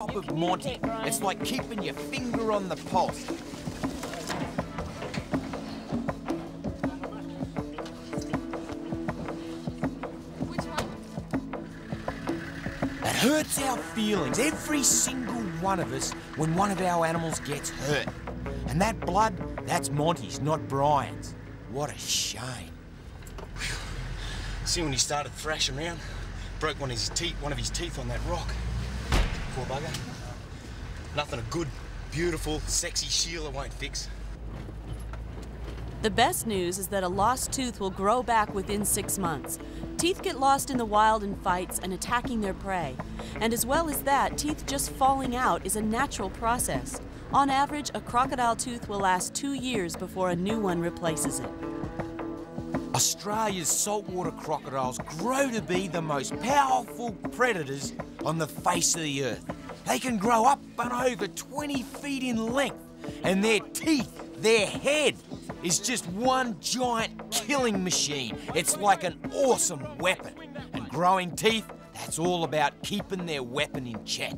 Top of Monty. It's like keeping your finger on the pulse. Which one? It hurts our feelings, every single one of us, when one of our animals gets hurt. And that blood, that's Monty's, not Brian's. What a shame. See when he started thrashing around, broke one of his teeth on that rock. Poor bugger. Nothing a good, beautiful, sexy Sheila won't fix. The best news is that a lost tooth will grow back within 6 months. Teeth get lost in the wild in fights and attacking their prey. And as well as that, teeth just falling out is a natural process. On average, a crocodile tooth will last 2 years before a new one replaces it. Australia's saltwater crocodiles grow to be the most powerful predators on the face of the earth. They can grow up and over 20 feet in length, and their teeth, their head, is just one giant killing machine. It's like an awesome weapon. And growing teeth, that's all about keeping their weapon in check.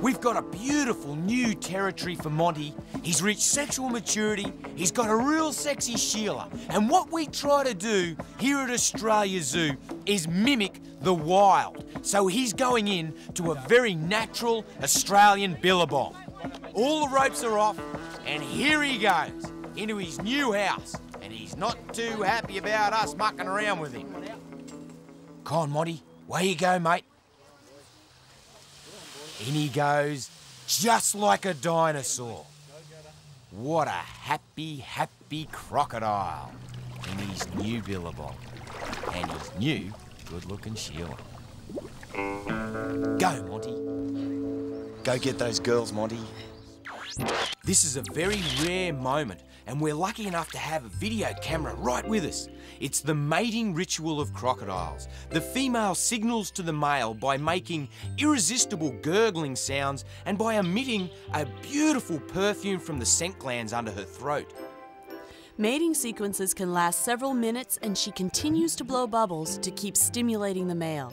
We've got a beautiful new territory for Monty. He's reached sexual maturity, he's got a real sexy Sheila. And what we try to do here at Australia Zoo is mimic the wild. So he's going in to a very natural Australian billabong. All the ropes are off, and here he goes into his new house. And he's not too happy about us mucking around with him. Come on, Monty, away you go, mate. In he goes, just like a dinosaur. What a happy, happy crocodile in his new billabong and his new good-looking Sheila. Go, Monty. Go get those girls, Monty. This is a very rare moment, and we're lucky enough to have a video camera right with us. It's the mating ritual of crocodiles. The female signals to the male by making irresistible gurgling sounds and by emitting a beautiful perfume from the scent glands under her throat. Mating sequences can last several minutes, and she continues to blow bubbles to keep stimulating the male.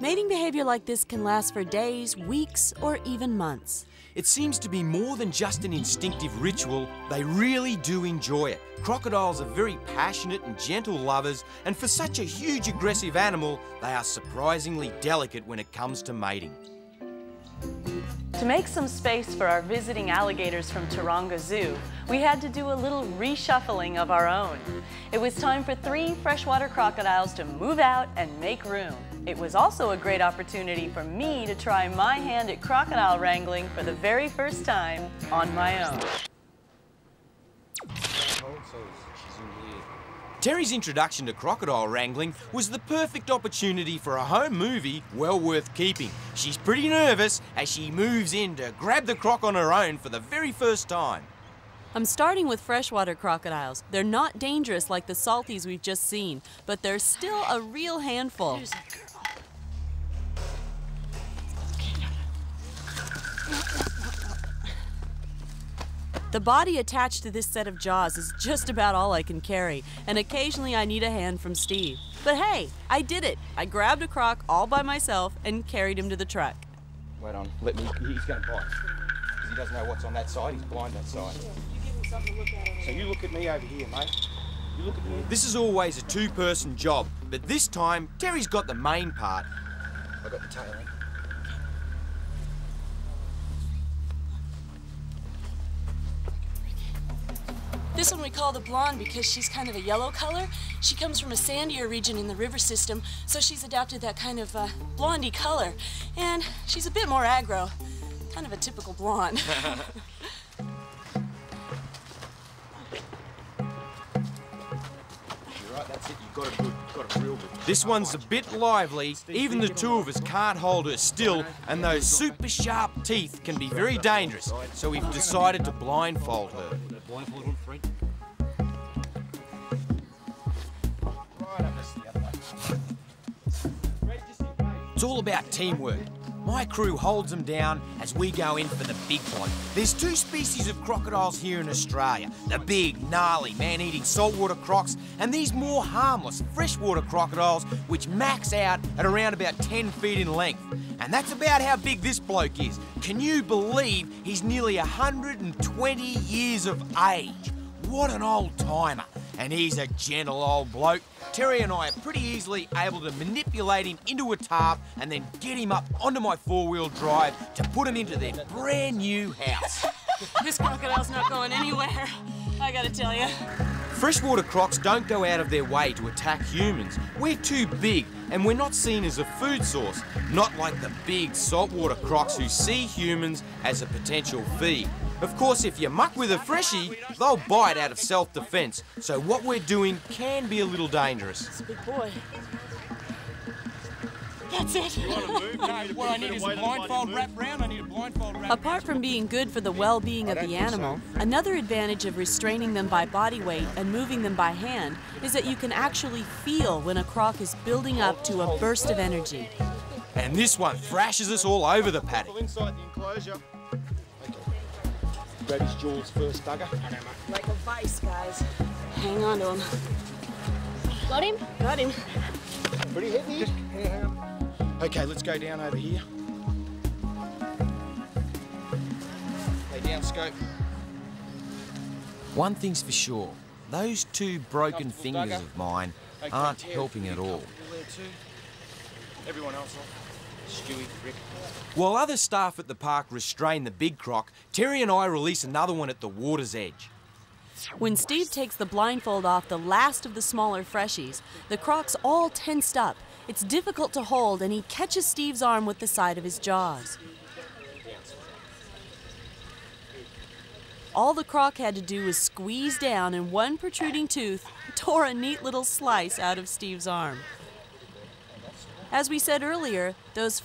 Mating behavior like this can last for days, weeks, or even months. It seems to be more than just an instinctive ritual. They really do enjoy it. Crocodiles are very passionate and gentle lovers, and for such a huge aggressive animal, they are surprisingly delicate when it comes to mating. To make some space for our visiting alligators from Taronga Zoo, we had to do a little reshuffling of our own. It was time for 3 freshwater crocodiles to move out and make room. It was also a great opportunity for me to try my hand at crocodile wrangling for the very first time on my own. Terry's introduction to crocodile wrangling was the perfect opportunity for a home movie well worth keeping. She's pretty nervous as she moves in to grab the croc on her own for the very first time. I'm starting with freshwater crocodiles. They're not dangerous like the salties we've just seen, but they're still a real handful. The body attached to this set of jaws is just about all I can carry, and occasionally I need a hand from Steve. But hey, I did it. I grabbed a croc all by myself and carried him to the truck. Wait on, he's going to bite. Because he doesn't know what's on that side, he's blind that side. You give him something to look at. So you look at me over here, mate. You look at me. This is always a two-person job, but this time, Terry's got the main part. I got the tail, eh? This one we call the blonde because she's kind of a yellow color. She comes from a sandier region in the river system, so she's adapted that kind of blondie color. And she's a bit more aggro, kind of a typical blonde. That's it, you've got a real good. This one's a bit lively. Even the two of us can't hold her still, and those super sharp teeth can be very dangerous, so we've decided to blindfold her. It's all about teamwork. My crew holds them down as we go in for the big one. There's 2 species of crocodiles here in Australia. The big, gnarly, man-eating saltwater crocs, and these more harmless freshwater crocodiles which max out at around about 10 feet in length. And that's about how big this bloke is. Can you believe he's nearly 120 years of age? What an old timer. And he's a gentle old bloke. Terry and I are pretty easily able to manipulate him into a tarp and then get him up onto my four-wheel drive to put him into their brand new house. This crocodile's not going anywhere, I gotta tell you. Freshwater crocs don't go out of their way to attack humans. We're too big and we're not seen as a food source, not like the big saltwater crocs who see humans as a potential feed. Of course, if you muck with a freshie, they'll bite out of self-defense, so what we're doing can be a little dangerous. It's a big boy. That's it. What I need is a blindfold wrapped round. I need a blindfold wrapped. Apart from being good for the well-being of the animal, another advantage of restraining them by body weight and moving them by hand is that you can actually feel when a croc is building up to a burst of energy. And this one thrashes us all over the paddock. Inside the enclosure. Grab his jaws first, Duggar. Like a vice, guys. Hang on to him. Got him? Got him. Pretty heavy. Hang on. Okay, let's go down over here. Lay down, Scope. One thing's for sure, those two broken fingers of mine aren't helping at all. Everyone else off. Stewie, Rick. While other staff at the park restrain the big croc, Terry and I release another one at the water's edge. When Steve takes the blindfold off the last of the smaller freshies, the croc's all tensed up. It's difficult to hold, and he catches Steve's arm with the side of his jaws. All the croc had to do was squeeze down, and one protruding tooth tore a neat little slice out of Steve's arm. As we said earlier, those